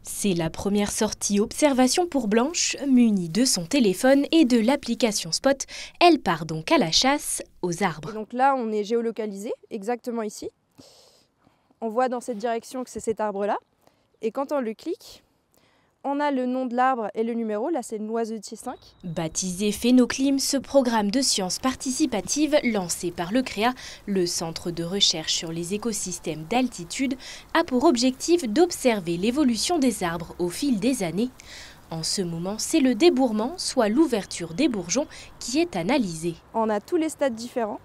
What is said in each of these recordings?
C'est la première sortie observation pour Blanche. Munie de son téléphone et de l'application Spot, elle part donc à la chasse aux arbres. Et donc là, on est géolocalisé, exactement ici. On voit dans cette direction que c'est cet arbre-là. Et quand on le clique, on a le nom de l'arbre et le numéro. Là, c'est le noisetier 5. Baptisé Phénoclim, ce programme de sciences participatives lancé par le CREA, le Centre de recherche sur les écosystèmes d'altitude, a pour objectif d'observer l'évolution des arbres au fil des années. En ce moment, c'est le débourrement, soit l'ouverture des bourgeons, qui est analysé. On a tous les stades différents.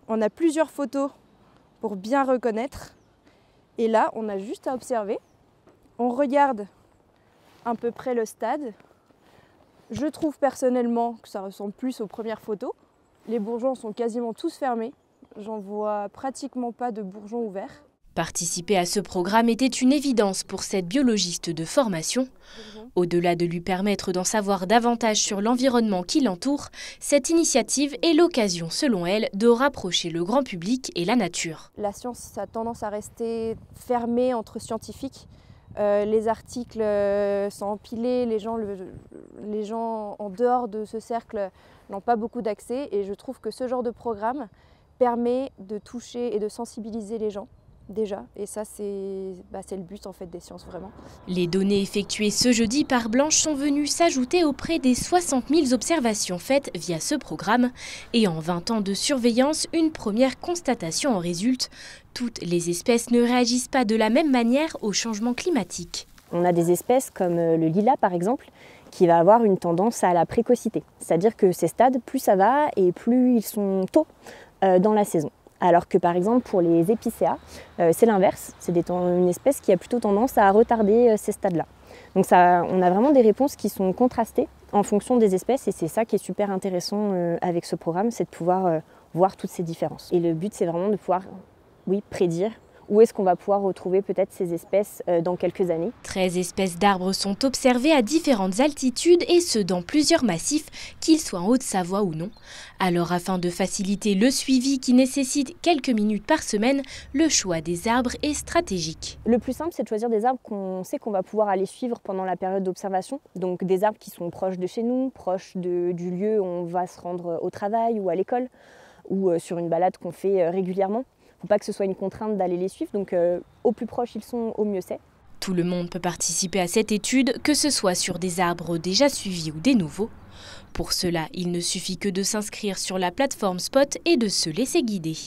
On a plusieurs photos pour bien reconnaître. Et là, on a juste à observer. On regarde à peu près le stade. Je trouve personnellement que ça ressemble plus aux premières photos. Les bourgeons sont quasiment tous fermés. J'en vois pratiquement pas de bourgeons ouverts. Participer à ce programme était une évidence pour cette biologiste de formation. Au-delà de lui permettre d'en savoir davantage sur l'environnement qui l'entoure, cette initiative est l'occasion, selon elle, de rapprocher le grand public et la nature. La science a tendance à rester fermée entre scientifiques. Les articles sont empilés, les gens en dehors de ce cercle n'ont pas beaucoup d'accès et je trouve que ce genre de programme permet de toucher et de sensibiliser les gens déjà et ça c'est le but en fait des sciences vraiment. Les données effectuées ce jeudi par Blanche sont venues s'ajouter auprès des 60 000 observations faites via ce programme et en 20 ans de surveillance, une première constatation en résulte. Toutes les espèces ne réagissent pas de la même manière au changement climatique. On a des espèces comme le lilas par exemple qui va avoir une tendance à la précocité, c'est-à-dire que ces stades, plus ça va et plus ils sont tôt dans la saison. Alors que par exemple pour les épicéas, c'est l'inverse, c'est une espèce qui a plutôt tendance à retarder ces stades-là. Donc on a vraiment des réponses qui sont contrastées en fonction des espèces et c'est ça qui est super intéressant avec ce programme, c'est de pouvoir voir toutes ces différences. Et le but c'est vraiment de pouvoir prédire où est-ce qu'on va pouvoir retrouver peut-être ces espèces dans quelques années. 13 espèces d'arbres sont observées à différentes altitudes et ce dans plusieurs massifs, qu'ils soient en Haute-Savoie ou non. Alors afin de faciliter le suivi qui nécessite quelques minutes par semaine, le choix des arbres est stratégique. Le plus simple c'est de choisir des arbres qu'on sait qu'on va pouvoir aller suivre pendant la période d'observation. Donc des arbres qui sont proches de chez nous, proches du lieu où on va se rendre au travail ou à l'école ou sur une balade qu'on fait régulièrement. Il ne faut pas que ce soit une contrainte d'aller les suivre, donc au plus proche ils sont, au mieux c'est. Tout le monde peut participer à cette étude, que ce soit sur des arbres déjà suivis ou des nouveaux. Pour cela, il ne suffit que de s'inscrire sur la plateforme Spot et de se laisser guider.